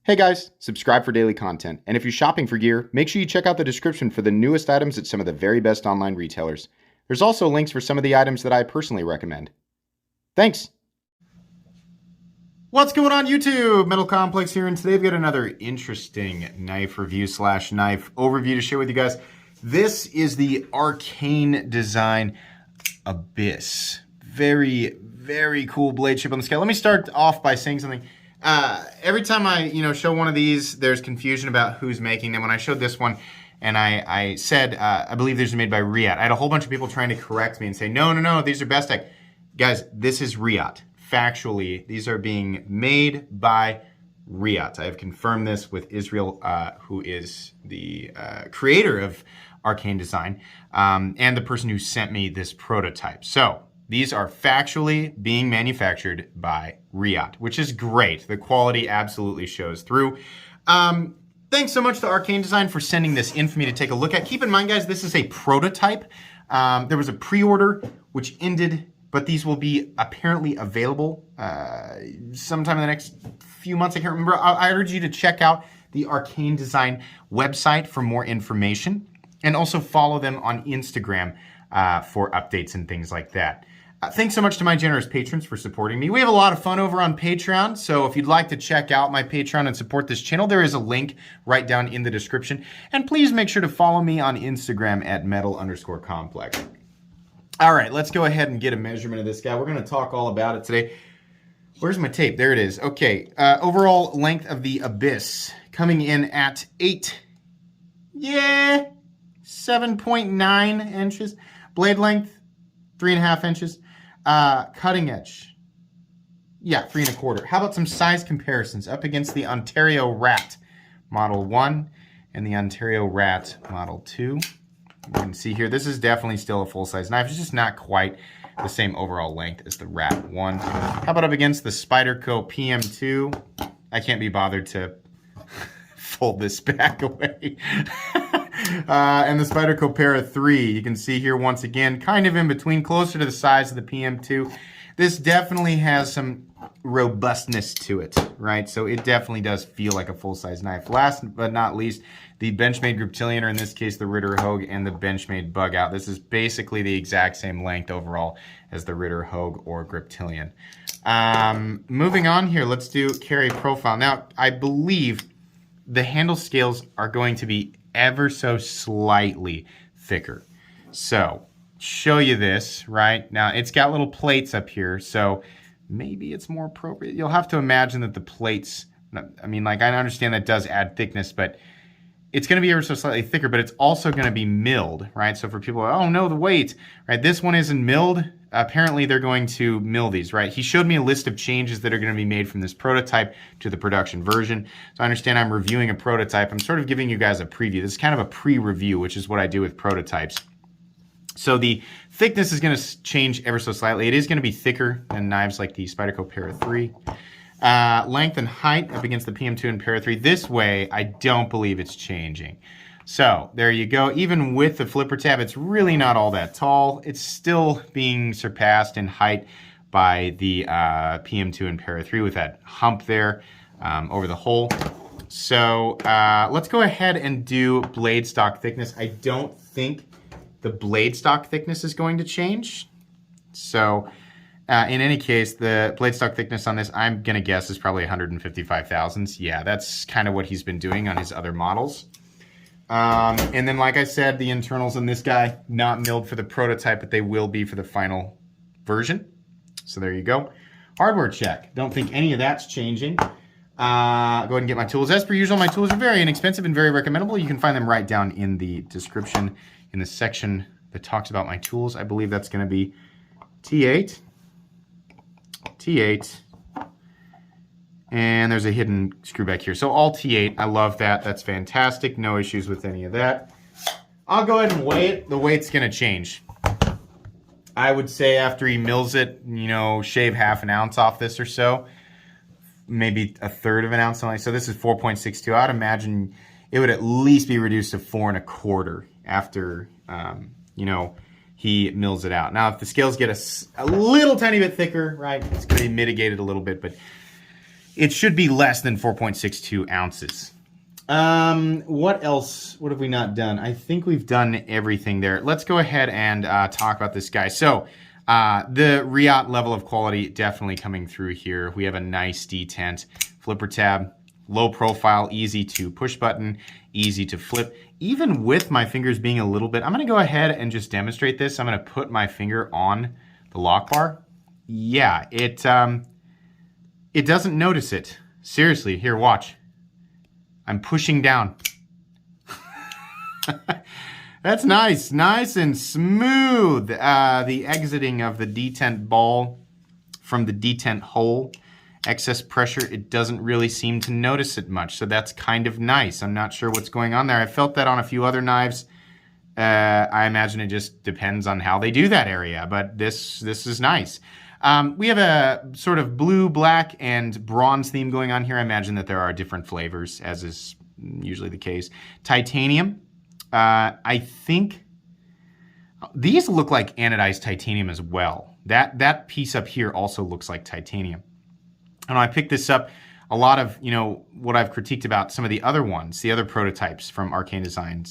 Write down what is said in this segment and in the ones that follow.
Hey guys, subscribe for daily content. And if you're shopping for gear, make sure you check out the description for the newest items at some of the very best online retailers. There's also links for some of the items that I personally recommend. Thanks! What's going on YouTube? Metal Complex here, and today I've got another interesting knife review / knife overview to share with you guys. This is the Arcane Design Abyss. Very, very cool blade shape on the scale. Let me start off by saying something. Every time I, show one of these, there's confusion about who's making them. When I showed this one, and I said, I believe these are made by Riot. I had a whole bunch of people trying to correct me and say, no, these are Bestech. Guys, this is Riot. Factually, these are being made by Riot. I have confirmed this with Israel, who is the creator of Arcane Design, and the person who sent me this prototype. So, these are factually being manufactured by Riot, which is great. The quality absolutely shows through. Thanks so much to Arcane Design for sending this in for me to take a look at. Keep in mind, guys, this is a prototype. There was a pre-order, which ended, but these will be apparently available sometime in the next few months. I can't remember. I urge you to check out the Arcane Design website for more information, and also follow them on Instagram for updates and things like that. Thanks so much to my generous patrons for supporting me. We have a lot of fun over on Patreon, so if you'd like to check out my Patreon and support this channel, there is a link right down in the description. And please make sure to follow me on Instagram at metal_complex. All right, let's go ahead and get a measurement of this guy. We're going to talk all about it today. Where's my tape? There it is. Okay, overall length of the Abyss coming in at 7.9 inches. Blade length, 3.5 inches. Cutting edge, 3.25. How about some size comparisons up against the Ontario Rat Model 1 and the Ontario Rat Model 2? You can see here, this is definitely still a full-size knife. It's just not quite the same overall length as the Rat 1. How about up against the Spyderco PM2? I can't be bothered to fold this back away. And the Spyderco Para 3, you can see here once again, kind of in between, closer to the size of the PM2. This definitely has some robustness to it, right? So it definitely does feel like a full-size knife. Last but not least, the Benchmade Griptilian, or in this case, the Ritter Hogue and the Benchmade Bug Out. This is basically the exact same length overall as the Ritter Hogue or Griptilian. Moving on here, let's do carry profile. Now, I believe the handle scales are going to be ever so slightly thicker. So, show you this, right? Now, it's got little plates up here, so maybe it's more appropriate. You'll have to imagine that the plates, I mean, like, I understand that does add thickness, but it's going to be ever so slightly thicker, but it's also going to be milled, right? So for people, oh no, the weight, right? This one isn't milled. Apparently they're going to mill these, right? He showed me a list of changes that are going to be made from this prototype to the production version. So I understand I'm reviewing a prototype. I'm sort of giving you guys a preview. This is kind of a pre-review, which is what I do with prototypes. So the thickness is going to change ever so slightly. It is going to be thicker than knives like the Spyderco Para 3. Length and height up against the PM2 and Para 3. This way, I don't believe it's changing. So, there you go. Even with the flipper tab, it's really not all that tall. It's still being surpassed in height by the PM2 and Para 3 with that hump there over the hole. So, let's go ahead and do blade stock thickness. I don't think the blade stock thickness is going to change. So, in any case, the blade stock thickness on this, I'm going to guess, is probably 155 thousandths. Yeah, that's kind of what he's been doing on his other models. And then, like I said, the internals on this guy, not milled for the prototype, but they will be for the final version. So there you go. Hardware check. Don't think any of that's changing. Go ahead and get my tools. As per usual, my tools are very inexpensive and very recommendable. You can find them right down in the description in the section that talks about my tools. I believe that's going to be T8. T8, and there's a hidden screw back here. So all T8, I love that. That's fantastic. No issues with any of that. I'll go ahead and weigh it. The weight's going to change. I would say after he mills it, shave half an ounce off this or so. Maybe a third of an ounce. So this is 4.62. I'd imagine it would at least be reduced to 4 1/4 after, he mills it out. Now, if the scales get a little tiny bit thicker, right, it's going to be mitigated a little bit, but it should be less than 4.62 ounces. What else? What have we not done? I think we've done everything there. Let's go ahead and talk about this guy. So the Riot level of quality definitely coming through here. We have a nice detent, flipper tab, low profile, easy to push button, easy to flip. Even with my fingers being a little bit, I'm going to go ahead and just demonstrate this. I'm going to put my finger on the lock bar. Yeah, it doesn't notice it. Seriously, here, watch. I'm pushing down. That's nice. Nice and smooth. The exiting of the detent ball from the detent hole. Excess pressure, it doesn't really seem to notice it much, so that's kind of nice. I'm not sure what's going on there. I felt that on a few other knives. I imagine it just depends on how they do that area, but this is nice. We have a sort of blue, black, and bronze theme going on here. I imagine that there are different flavors, as is usually the case. Titanium. I think these look like anodized titanium as well. That piece up here also looks like titanium. And when I picked this up, a lot of, what I've critiqued about some of the other ones, the other prototypes from Arcane Design,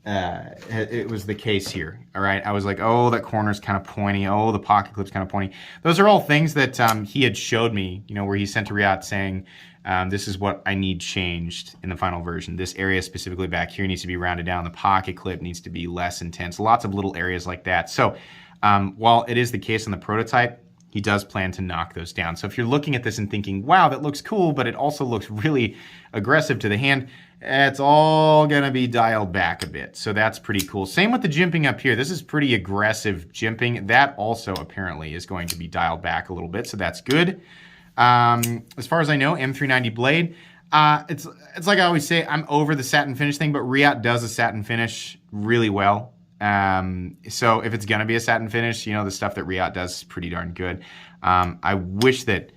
it was the case here, all right? I was like, oh, that corner's kind of pointy. Oh, the pocket clip's kind of pointy. Those are all things that he had showed me, where he sent to Riot saying, this is what I need changed in the final version. This area specifically back here needs to be rounded down. The pocket clip needs to be less intense. Lots of little areas like that. So while it is the case on the prototype, he does plan to knock those down. So if you're looking at this and thinking, wow, that looks cool, but it also looks really aggressive to the hand, it's all gonna be dialed back a bit. So that's pretty cool. Same with the jimping up here. This is pretty aggressive jimping. That also apparently is going to be dialed back a little bit, so that's good. As far as I know, M390 blade. It's like I always say, I'm over the satin finish thing, but Riot does a satin finish really well. So if it's gonna be a satin finish, the stuff that Riot does is pretty darn good. I wish that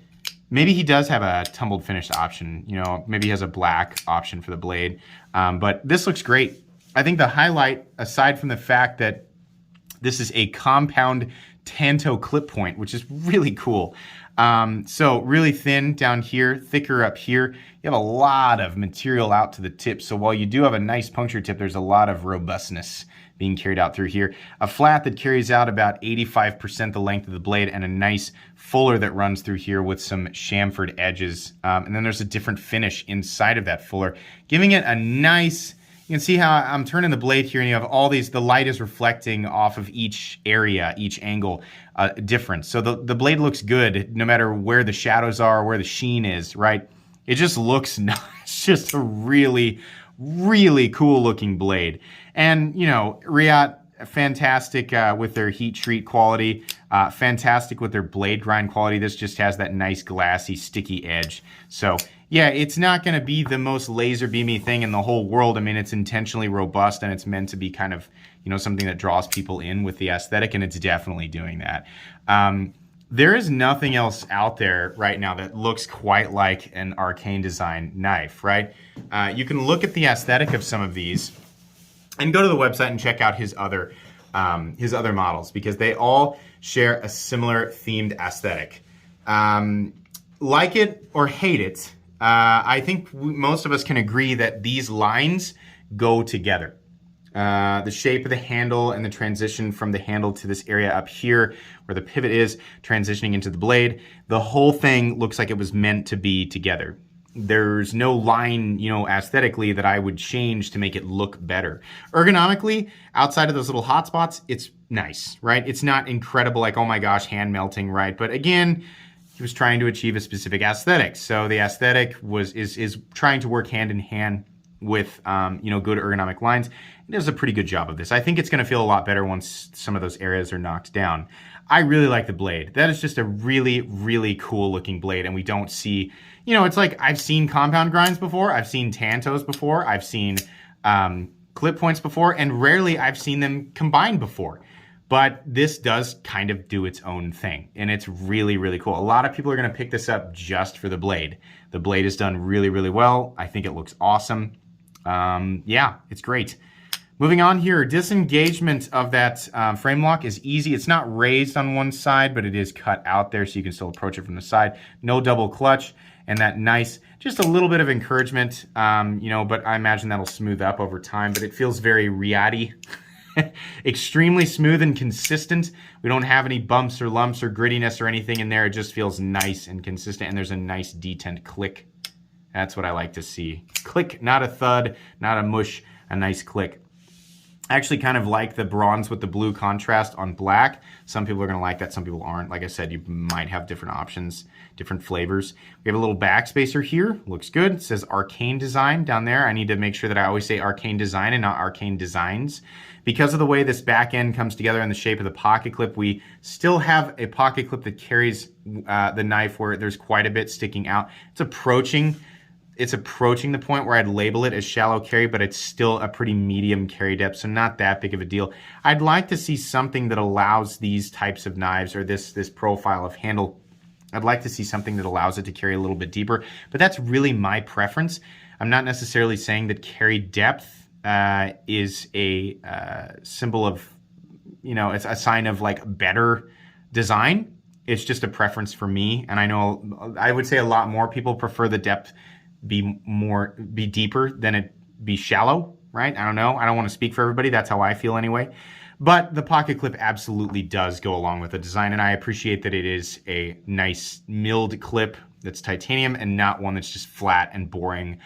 maybe he does have a tumbled finished option. Maybe he has a black option for the blade. But this looks great. I think the highlight, aside from the fact that this is a compound Tanto clip point, which is really cool. So really thin down here, thicker up here. You have a lot of material out to the tip. So while you do have a nice puncture tip, there's a lot of robustness being carried out through here. A flat that carries out about 85% the length of the blade, and a nice fuller that runs through here with some chamfered edges. And then there's a different finish inside of that fuller, giving it a nice, you can see how I'm turning the blade here and you have all these, the light is reflecting off of each area, each angle, different. So the blade looks good no matter where the shadows are, where the sheen is, right? It just looks nice. It's just a really, really cool looking blade. And, Riot, fantastic with their heat treat quality, fantastic with their blade grind quality. This just has that nice glassy, sticky edge. So yeah, it's not going to be the most laser beamy thing in the whole world. I mean, it's intentionally robust and it's meant to be kind of, something that draws people in with the aesthetic, and it's definitely doing that. There is nothing else out there right now that looks quite like an Arcane Design knife, right? You can look at the aesthetic of some of these and go to the website and check out his other models, because they all share a similar themed aesthetic. Like it or hate it, I think most of us can agree that these lines go together. The shape of the handle and the transition from the handle to this area up here where the pivot is, transitioning into the blade, the whole thing looks like it was meant to be together. There's no line, aesthetically that I would change to make it look better. Ergonomically, outside of those little hot spots, it's nice, right? It's not incredible, like, oh my gosh, hand melting, right? But again, he was trying to achieve a specific aesthetic. So the aesthetic is trying to work hand in hand with good ergonomic lines. It does a pretty good job of this. I think it's going to feel a lot better once some of those areas are knocked down. I really like the blade. That is just a really, really cool looking blade, and we don't see, it's like I've seen compound grinds before, I've seen Tantos before, I've seen clip points before, and rarely I've seen them combined before. But this does kind of do its own thing, and it's really, really cool. A lot of people are going to pick this up just for the blade. The blade is done really, really well. I think it looks awesome. Yeah, it's great. Moving on here, disengagement of that frame lock is easy. It's not raised on one side, but it is cut out there, so you can still approach it from the side. No double clutch, and that nice, just a little bit of encouragement, you know, but I imagine that'll smooth up over time, but it feels very Riad-y. Extremely smooth and consistent. We don't have any bumps or lumps or grittiness or anything in there. It just feels nice and consistent, and there's a nice detent click. That's what I like to see. Click, not a thud, not a mush, a nice click. I actually kind of like the bronze with the blue contrast on black. Some people are going to like that, some people aren't. Like I said, you might have different options, different flavors. We have a little backspacer here. Looks good. It says Arcane Design down there. I need to make sure that I always say Arcane Design and not Arcane Designs. Because of the way this back end comes together in the shape of the pocket clip, we still have a pocket clip that carries the knife where there's quite a bit sticking out. It's approaching the point where I'd label it as shallow carry, but it's still a pretty medium carry depth, so not that big of a deal. I'd like to see something that allows these types of knives, or this profile of handle, I'd like to see something that allows it to carry a little bit deeper, but that's really my preference. I'm not necessarily saying that carry depth is a symbol of, you know, it's a sign of like better design. It's just a preference for me, and I know I would say a lot more people prefer the depth be deeper than it be shallow, right? I don't know. I don't want to speak for everybody. That's how I feel anyway. But the pocket clip absolutely does go along with the design, and I appreciate that it is a nice milled clip that's titanium and not one that's just flat and boring,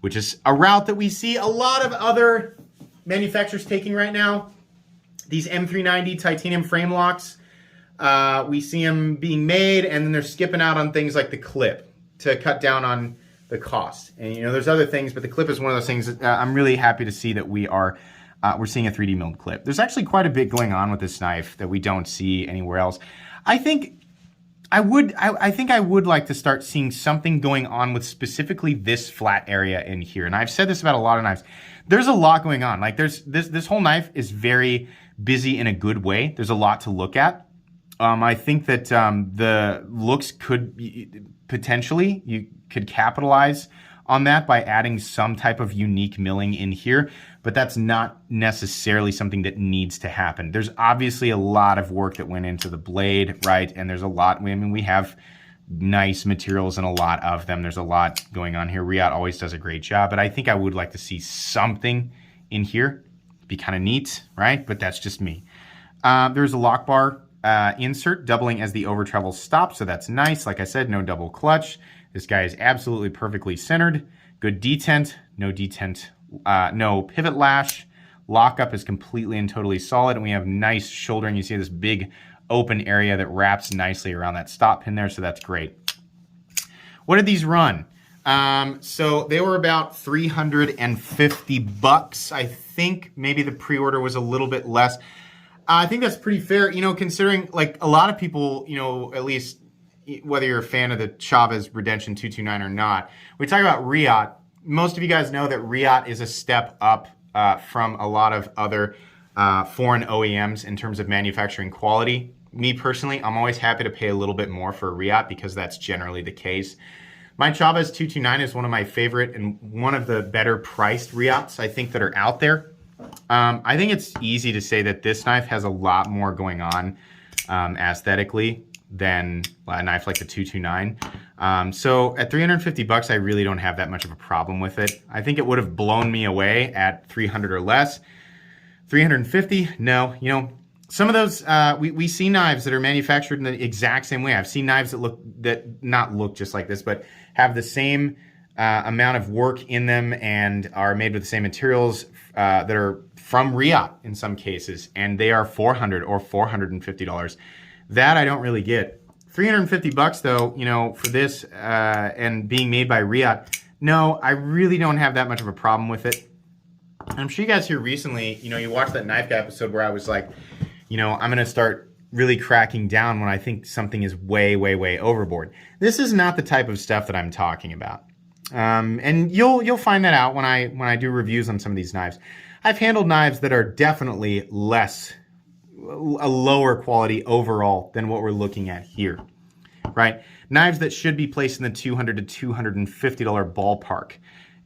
which is a route that we see a lot of other manufacturers taking right now. These M390 titanium frame locks, we see them being made, and then they're skipping out on things like the clip to cut down on the cost. And you know, there's other things, but the clip is one of those things that I'm really happy to see that we're seeing a 3D milled clip. There's actually quite a bit going on with this knife that we don't see anywhere else. I think I would like to start seeing something going on with specifically this flat area in here. And I've said this about a lot of knives. There's a lot going on. Like this whole knife is very busy in a good way. There's a lot to look at. I think that the looks could potentially, you could capitalize on that by adding some type of unique milling in here, but that's not necessarily something that needs to happen. There's obviously a lot of work that went into the blade, right? And there's a lot, I mean, we have nice materials and a lot of them. There's a lot going on here. Riad always does a great job, but I think I would like to see something in here. It'd be kind of neat, right? But that's just me. There's a lock bar insert doubling as the over travel stops, so that's nice. Like I said, no double clutch. This guy is absolutely perfectly centered. Good detent, no detent, no pivot lash. Lockup is completely and totally solid, and we have nice shouldering. You see this big open area that wraps nicely around that stop pin there, so that's great. What did these run? So they were about $350. I think maybe the pre-order was a little bit less. I think that's pretty fair, you know, considering like a lot of people, you know, at least whether you're a fan of the Chavez Redemption 229 or not, we talk about Riad. Most of you guys know that Riad is a step up from a lot of other foreign OEMs in terms of manufacturing quality. Me personally, I'm always happy to pay a little bit more for a Riad because that's generally the case. My Chavez 229 is one of my favorite and one of the better priced Riads I think that are out there. I think it's easy to say that this knife has a lot more going on aesthetically than a knife like the 229. So at $350, I really don't have that much of a problem with it. I think it would have blown me away at $300 or less. $350, no. You know, some of those, we see knives that are manufactured in the exact same way. I've seen knives that not look just like this, but have the same amount of work in them and are made with the same materials that are from Riad in some cases, and they are $400 or $450. That I don't really get. $350 though, you know, for this and being made by Riad, no, I really don't have that much of a problem with it. I'm sure you guys here recently, you know, you watched that Knife Guy episode where I was like, you know, I'm going to start really cracking down when I think something is way, way, way overboard. This is not the type of stuff that I'm talking about. And you'll find that out when I do reviews on some of these knives. I've handled knives that are definitely a lower quality overall than what we're looking at here, right? Knives that should be placed in the $200 to $250 ballpark.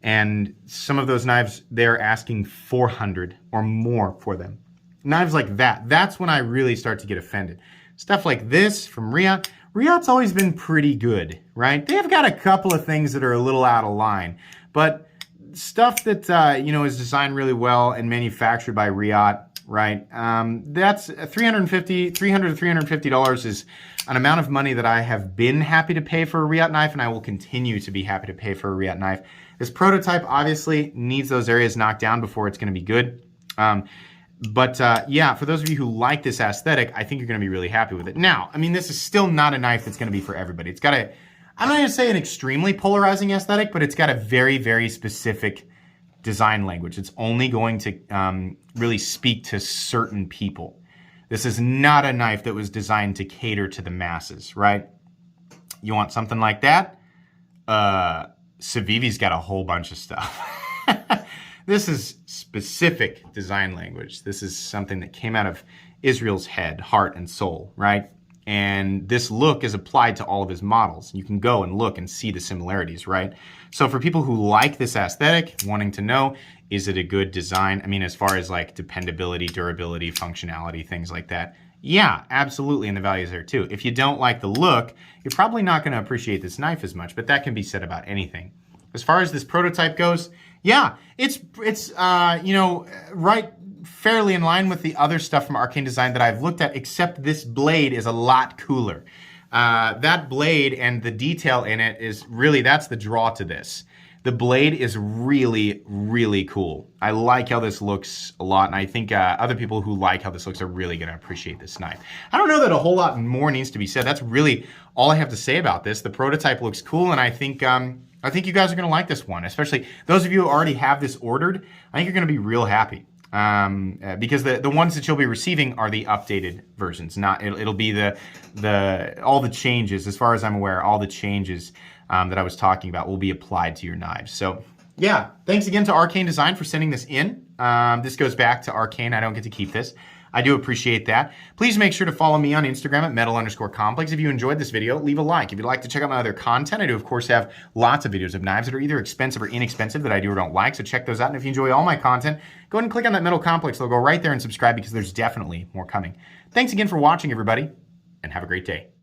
And some of those knives, they're asking $400 or more for them. Knives like that, that's when I really start to get offended. Stuff like this from Riot. Riot's always been pretty good, right? They've got a couple of things that are a little out of line, but stuff that, you know, is designed really well and manufactured by Riot, right? That's $300 to $350 is an amount of money that I have been happy to pay for a Riot knife, and I will continue to be happy to pay for a Riot knife. This prototype obviously needs those areas knocked down before it's going to be good. Yeah, for those of you who like this aesthetic, I think you're going to be really happy with it. Now, I mean, this is still not a knife that's going to be for everybody. It's got a, I'm not going to say an extremely polarizing aesthetic, but it's got a very, very specific design language. It's only going to really speak to certain people. This is not a knife that was designed to cater to the masses, right? You want something like that? Civivi's got a whole bunch of stuff. This is specific design language. This is something that came out of Israel's head, heart, and soul, right? And this look is applied to all of his models. You can go and look and see the similarities, right? So for people who like this aesthetic, wanting to know, is it a good design? I mean, as far as like dependability, durability, functionality, things like that. Yeah, absolutely, and the value is there too. If you don't like the look, you're probably not going to appreciate this knife as much, but that can be said about anything. As far as this prototype goes, yeah, it's you know, right fairly in line with the other stuff from Arcane Design that I've looked at, except this blade is a lot cooler. That blade and the detail in it is really, that's the draw to this. The blade is really, really cool. I like how this looks a lot, and I think other people who like how this looks are really going to appreciate this knife. I don't know that a whole lot more needs to be said. That's really all I have to say about this. The prototype looks cool, and I think you guys are going to like this one, especially those of you who already have this ordered. I think you're going to be real happy because the ones that you'll be receiving are the updated versions. It'll be all the changes, as far as I'm aware, all the changes that I was talking about will be applied to your knives. So yeah, thanks again to Arcane Design for sending this in. This goes back to Arcane. I don't get to keep this. I do appreciate that. Please make sure to follow me on Instagram at metal_complex. If you enjoyed this video, leave a like. If you'd like to check out my other content, I do, of course, have lots of videos of knives that are either expensive or inexpensive that I do or don't like, so check those out. And if you enjoy all my content, go ahead and click on that Metal Complex logo right there and subscribe because there's definitely more coming. Thanks again for watching, everybody, and have a great day.